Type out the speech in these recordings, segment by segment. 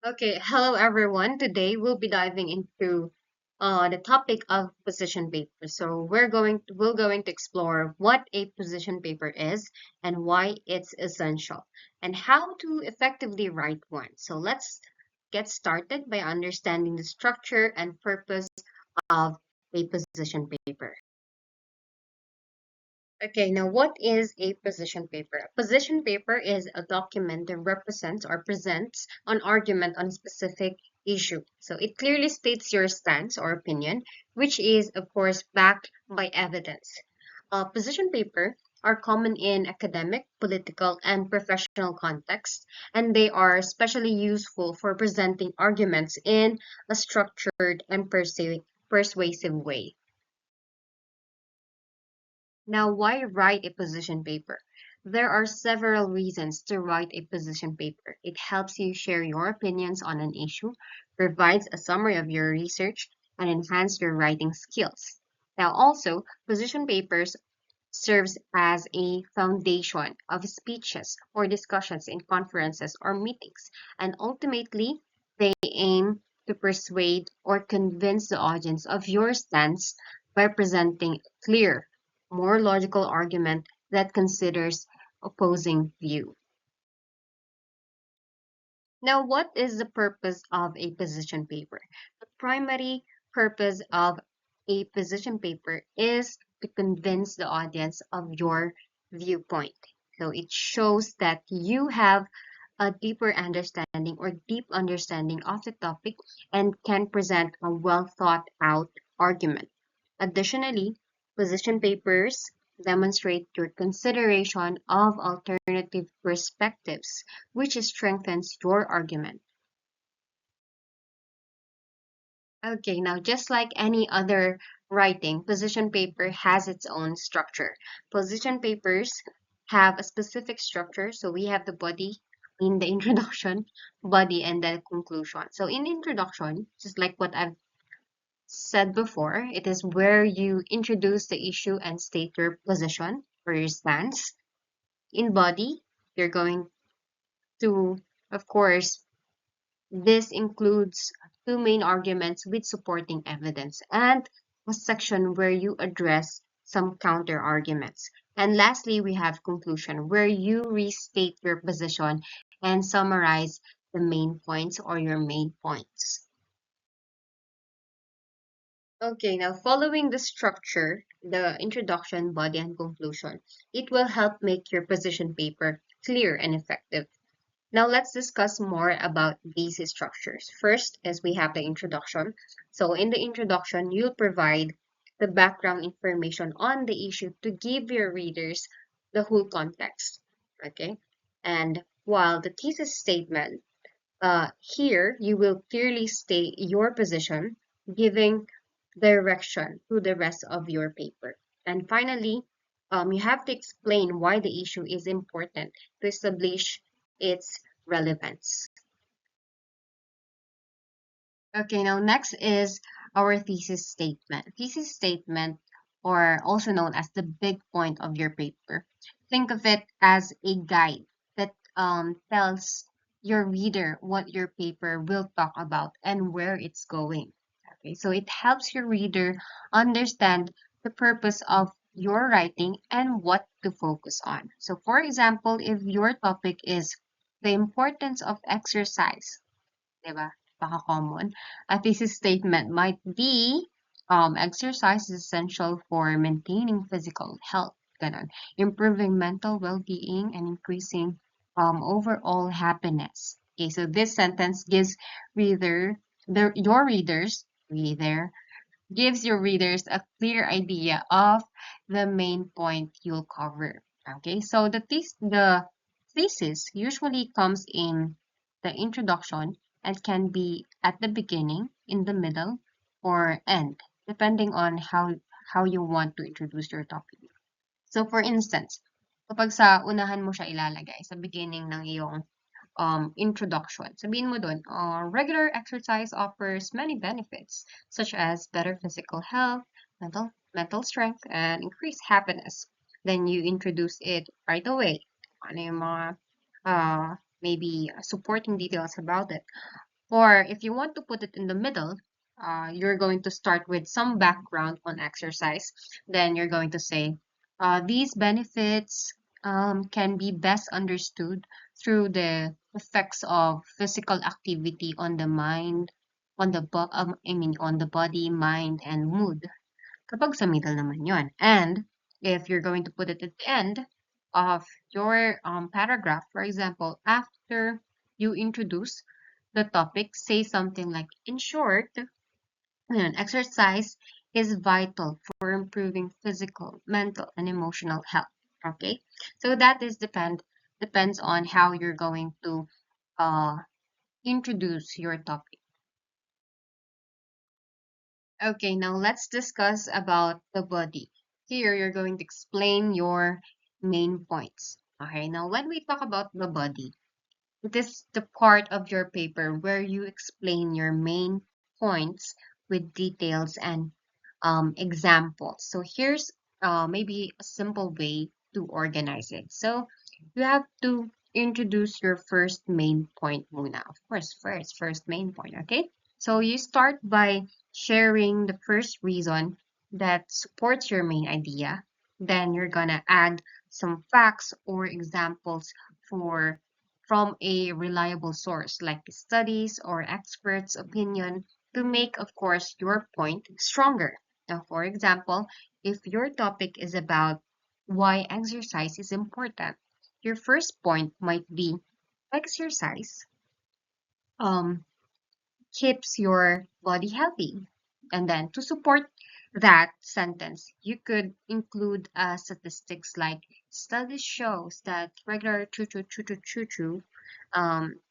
Okay, hello everyone. Today we'll be diving into the topic of position paper. So we're going to explore what a position paper is and why it's essential and how to effectively write one. So let's get started by understanding the structure and purpose of a position paper. Okay, now what is a position paper? A position paper is a document that represents or presents an argument on a specific issue. So it clearly states your stance or opinion, which is, of course, backed by evidence. Position paper are common in academic, political, and professional contexts, and they are especially useful for presenting arguments in a structured and persuasive way. Now, why write a position paper? There are several reasons to write a position paper. It helps you share your opinions on an issue, provides a summary of your research, and enhance your writing skills. Now, also, position papers serves as a foundation of speeches or discussions in conferences or meetings, and ultimately, they aim to persuade or convince the audience of your stance by presenting a clear, more logical argument that considers opposing view. Now, what is the purpose of a position paper? The primary purpose of a position paper is to convince the audience of your viewpoint. So it shows that you have a deeper understanding or deep understanding of the topic and can present a well thought out argument. Additionally, position papers demonstrate your consideration of alternative perspectives, which strengthens your argument. Okay, now just like any other writing, position paper has its own structure. Position papers have a specific structure. So we have the body in the introduction, body, and the conclusion. So in introduction, just like what I've said before, it is where you introduce the issue and state your position or your stance. In body, you're going to, of course, this includes two main arguments with supporting evidence and a section where you address some counter arguments. And lastly, we have conclusion where you restate your position and summarize the main points or your main points. Okay, now following the structure, the introduction, body, and conclusion, it will help make your position paper clear and effective. Now let's discuss more about these structures. First is we have the introduction. So in the introduction, you'll provide the background information on the issue to give your readers the whole context. Okay. And while the thesis statement, here you will clearly state your position, giving direction to the rest of your paper. And finally, you have to explain why the issue is important to establish its relevance. Okay, now next is our thesis statement. Thesis statement, or also known as the big point of your paper. Think of it as a guide that tells your reader what your paper will talk about and where it's going. Okay, so it helps your reader understand the purpose of your writing and what to focus on. So, for example, if your topic is the importance of exercise, 'di ba? Common. A thesis statement might be, exercise is essential for maintaining physical health, ganun. Improving mental well-being and increasing overall happiness. Okay, so this sentence gives your readers, reader, gives your readers a clear idea of the main point you'll cover. Okay, so the thesis usually comes in the introduction and can be at the beginning, in the middle, or end, depending on how you want to introduce your topic. So for instance, kapag sa unahan mo siya ilalagay sa beginning ng iyong introduction. Sabihin mo dun, regular exercise offers many benefits, such as better physical health, mental strength, and increased happiness. Then you introduce it right away. Ano yung mga, maybe supporting details about it. Or if you want to put it in the middle, you're going to start with some background on exercise. Then you're going to say, these benefits can be best understood through the effects of physical activity on the mind, on the body, mind, and mood. Kapag sa middle naman yon. And if you're going to put it at the end of your paragraph, for example, after you introduce the topic, say something like, in short, exercise is vital for improving physical, mental, and emotional health. Okay, so that is depends on how you're going to uh, introduce your topic. Okay, now let's discuss about the body. Here, you're going to explain your main points. Okay, now when we talk about the body, it is the part of your paper where you explain your main points with details and examples. So here's maybe a simple way to organize it. So you have to introduce your first main point muna. Of course, first main point, okay? So you start by sharing the first reason that supports your main idea. Then you're gonna add some facts or examples for from a reliable source like studies or experts' opinion to make, of course, your point stronger. Now, for example, if your topic is about why exercise is important, your first point might be exercise um, keeps your body healthy. And then to support that sentence, you could include statistics like studies shows that regular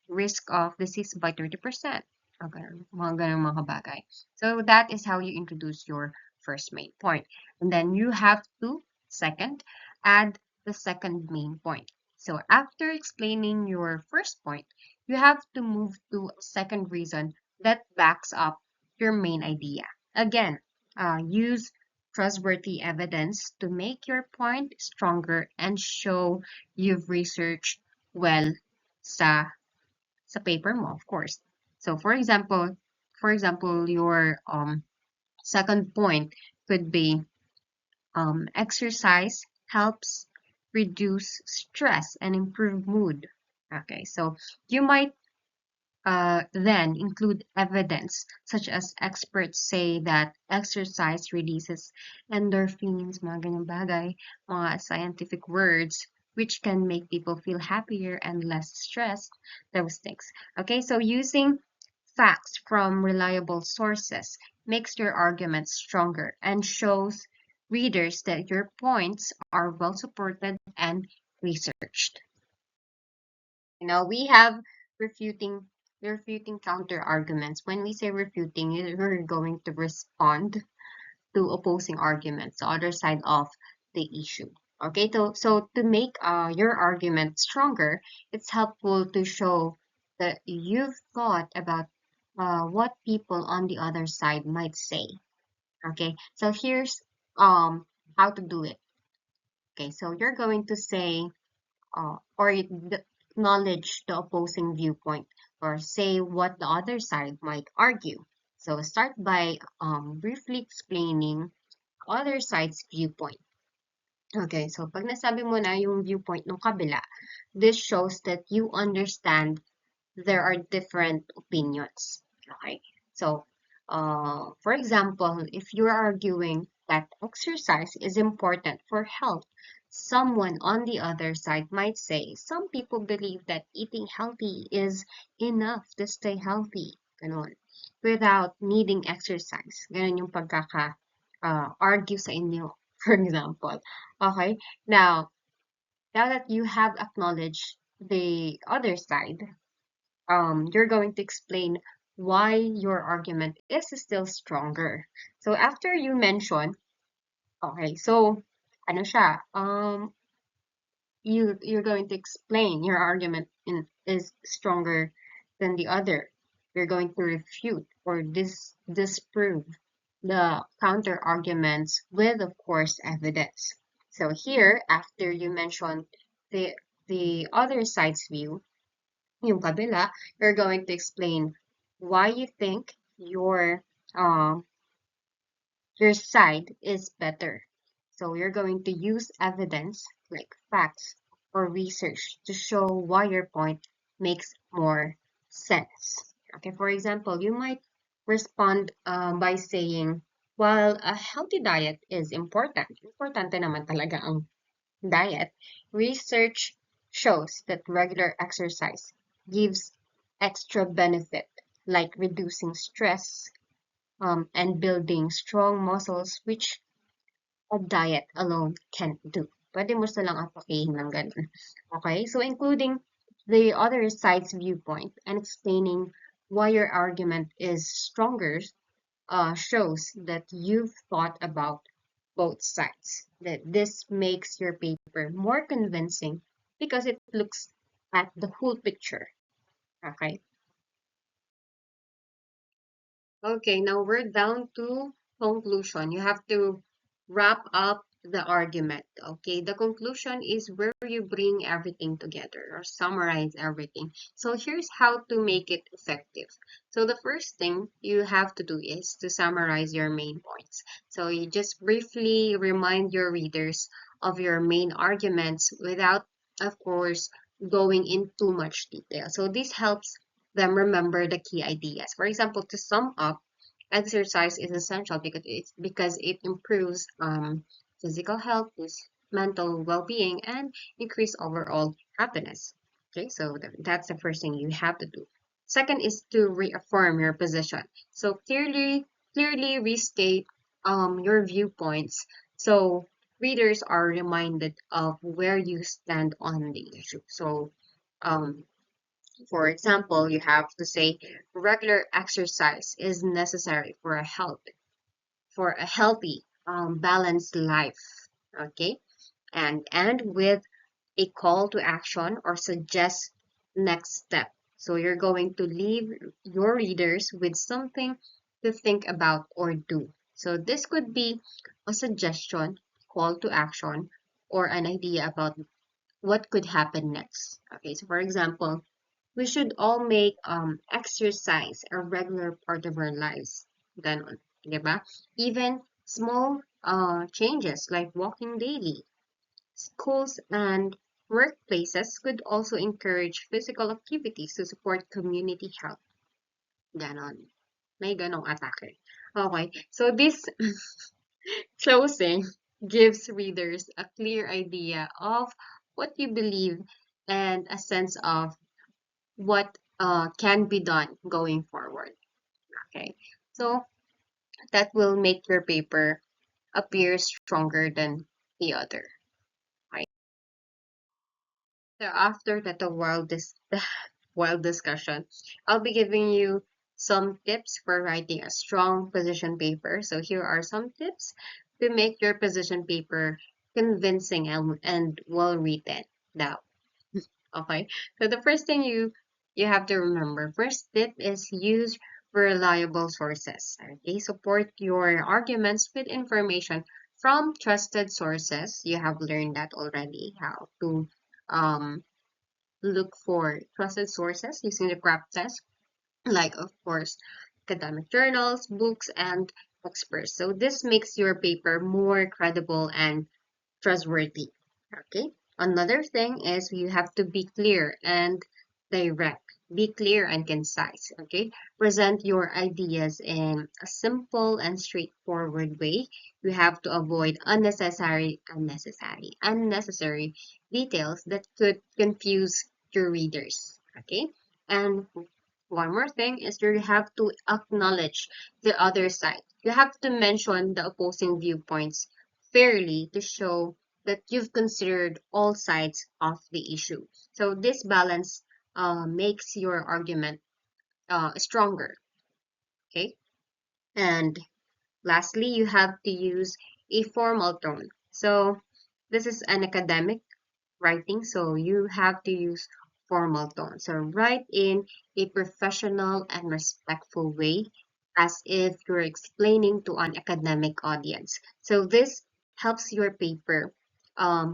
risk of disease by 30%. Okay, mga ganun mga bagay. So that is how you introduce your first main point. And then you have to, second, add the second main point. So after explaining your first point, you have to move to a second reason that backs up your main idea. Again, use trustworthy evidence to make your point stronger and show you've researched well sa sa paper mo, of course. So for example, your second point could be exercise helps reduce stress and improve mood. Okay, so you might then include evidence, such as experts say that exercise releases endorphins, mga ganyang bagay, mga scientific words, which can make people feel happier and less stressed, those things. Okay, so using facts from reliable sources makes your argument stronger and shows readers that your points are well supported and researched. We have refuting refuting counter arguments. When we say refuting, you're going to respond to opposing arguments, the other side of the issue. Okay, so to make your argument stronger, it's helpful to show that you've thought about what people on the other side might say. Okay, so here's how to do it. Okay, so you're going to say acknowledge the opposing viewpoint or say what the other side might argue. So start by briefly explaining other side's viewpoint. Okay, so pag nasabi mo na yung viewpoint ng kabila, this shows that you understand there are different opinions. Okay, so for example, if you're arguing that exercise is important for health, someone on the other side might say, some people believe that eating healthy is enough to stay healthy, ganun, without needing exercise. Ganun yung argue sa inyo, for example. Okay, now that you have acknowledged the other side, you're going to explain why your argument is still stronger. So after you mention, okay, so ano siya, you're going to explain your argument is stronger than the other. You're going to refute or disprove the counter arguments with, of course, evidence. So here, after you mention the the other side's view, yung kabila, you're going to explain why you think um, your side is better. So you're going to use evidence like facts or research to show why your point makes more sense. Okay, for example, you might respond by saying, while a healthy diet is important, importante naman talaga ang diet, research shows that regular exercise gives extra benefit like reducing stress, and building strong muscles, which a diet alone can't do. Pwede mo silang apakihin ng ganun. Okay? So, including the other side's viewpoint and explaining why your argument is stronger shows that you've thought about both sides. That this makes your paper more convincing because it looks at the whole picture. Okay? Okay, now we're down to conclusion. You have to wrap up the argument. Okay, the conclusion is where you bring everything together or summarize everything. So here's how to make it effective. So the first thing you have to do is to summarize your main points. So you just briefly remind your readers of your main arguments without, of course, going in too much detail. So this helps them remember the key ideas. For example, to sum up, exercise is essential because it improves physical health, boosts mental well-being, and increase overall happiness. Okay, so that's the first thing you have to do. Second is to reaffirm your position. So clearly restate your viewpoints so readers are reminded of where you stand on the issue. So um, for example, you have to say regular exercise is necessary for a healthy, balanced life. Okay, and with a call to action or suggest next step. So you're going to leave your readers with something to think about or do. So this could be a suggestion, call to action, or an idea about what could happen next. Okay, so for example, we should all make exercise a regular part of our lives. Ganon, di ba? Even small changes like walking daily. Schools and workplaces could also encourage physical activities to support community health. Ganon. May ganong atake. Okay, so this closing gives readers a clear idea of what you believe and a sense of what can be done going forward. Okay, so that will make your paper appear stronger than the other. Right. So after that, a wild discussion, I'll be giving you some tips for writing a strong position paper. So here are some tips to make your position paper convincing and well written. Now, okay. So the first thing you have to remember, first tip is use reliable sources. Okay, support your arguments with information from trusted sources. You have learned that already, how to um, look for trusted sources using the CRAP test, like of course academic journals, books, and experts. So this makes your paper more credible and trustworthy. Okay. Another thing is you have to be clear and direct. Be clear and concise. Okay. Present your ideas in a simple and straightforward way. You have to avoid unnecessary details that could confuse your readers. Okay. And one more thing is you have to acknowledge the other side. You have to mention the opposing viewpoints fairly to show that you've considered all sides of the issue. So this balance makes your argument stronger. Okay. And lastly, you have to use a formal tone. So this is an academic writing, so you have to use formal tone. So write in a professional and respectful way as if you're explaining to an academic audience. So this helps your paper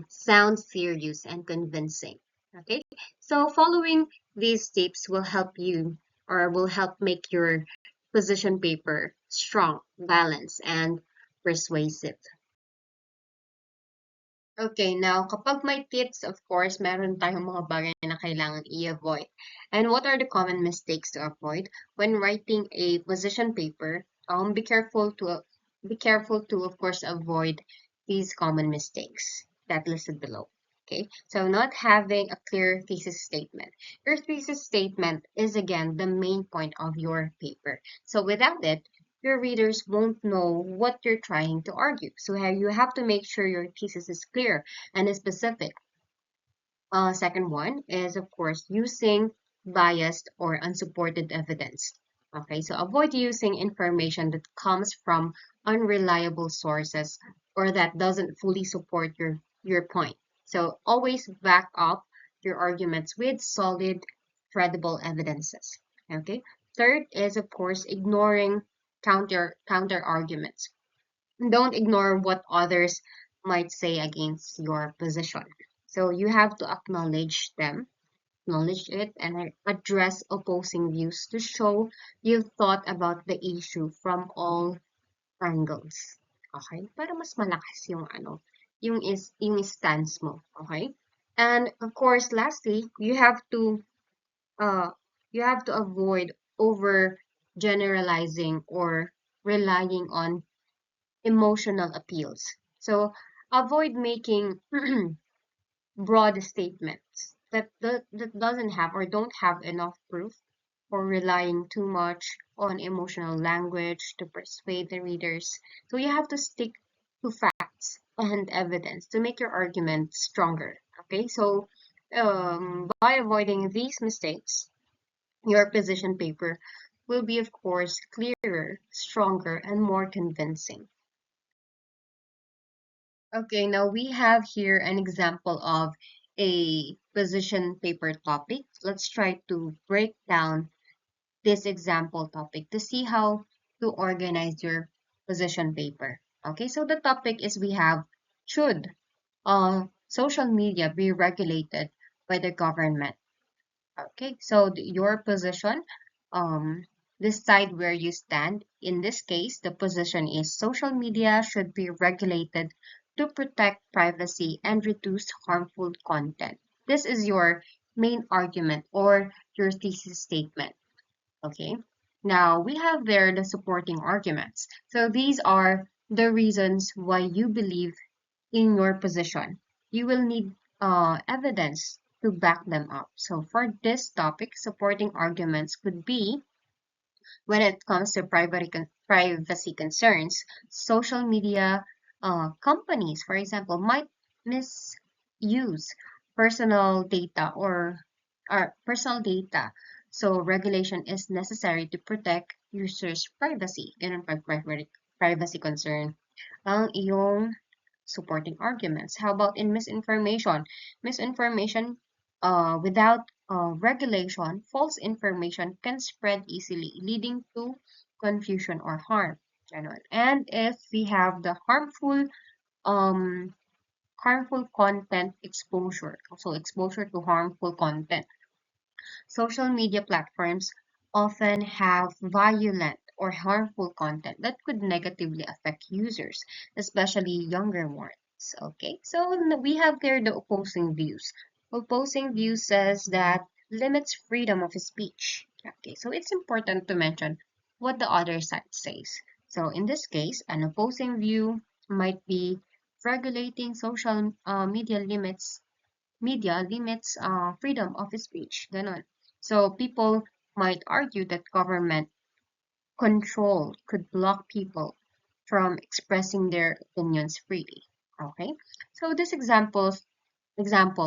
sound serious and convincing. Okay, so following these tips will help you or will help make your position paper strong, balanced, and persuasive. Okay, now kapag may tips, of course, meron tayong mga bagay na kailangan i-avoid. And what are the common mistakes to avoid when writing a position paper? Be careful to of course avoid these common mistakes that listed below. Okay, so not having a clear thesis statement. Your thesis statement is again the main point of your paper. So without it, your readers won't know what you're trying to argue. So you have to make sure your thesis is clear and is specific. Second one is, of course, using biased or unsupported evidence. Okay, so avoid using information that comes from unreliable sources or that doesn't fully support your point. So always back up your arguments with solid, credible evidences. Okay. Third is, of course, ignoring counter arguments. Don't ignore what others might say against your position. So you have to acknowledge it, and address opposing views to show you've thought about the issue from all angles. Okay? Para mas malakas yung yung stance mo. Okay? And of course, lastly, uh you have to avoid over generalizing or relying on emotional appeals. So avoid making broad statements that doesn't have or don't have enough proof, or relying too much on emotional language to persuade the readers. So you have to stick to facts and evidence to make your argument stronger. Okay, so by avoiding these mistakes, your position paper will be, of course, clearer, stronger, and more convincing. Okay, now we have here an example of a position paper topic. Let's try to break down this example topic to see how to organize your position paper. Okay, so the topic is, we have, should social media be regulated by the government? Okay, so your position, um, decide where you stand. In this case, the position is social media should be regulated to protect privacy and reduce harmful content. This is your main argument or your thesis statement. Okay, now we have there the supporting arguments. So these are the reasons why you believe in your position. You will need evidence to back them up. So for this topic, supporting arguments could be, when it comes to privacy concerns, social media companies, for example, might misuse personal data or personal data. So regulation is necessary to protect users' privacy. Ganun pag privacy concern ang iyong supporting arguments. How about in misinformation? Misinformation, without regulation, false information can spread easily, leading to confusion or harm. Ganon. And if we have the um, harmful content exposure, so exposure to harmful content. Social media platforms often have violent or harmful content that could negatively affect users, especially younger ones. Okay, so we have there the opposing views. Opposing view says that limits freedom of speech. Okay, so it's important to mention what the other side says. So in this case, an opposing view might be regulating social media limits freedom of speech. Ganon. So people might argue that government control could block people from expressing their opinions freely. Okay, so this example,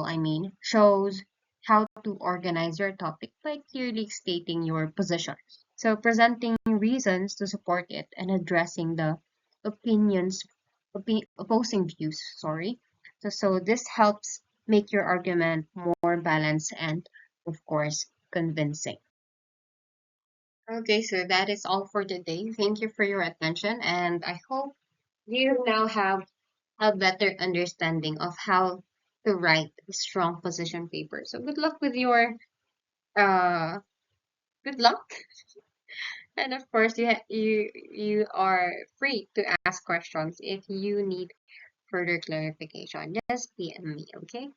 I mean, shows how to organize your topic by clearly stating your position. So presenting reasons to support it and addressing the opinions, opposing views, sorry. So this helps make your argument more balanced and, of course, convincing. Okay, so that is all for today. Thank you for your attention, and I hope you now have a better understanding of how to write a strong position paper. So good luck with your uh good luck. And of course, you are free to ask questions if you need further clarification. Just PM me, okay?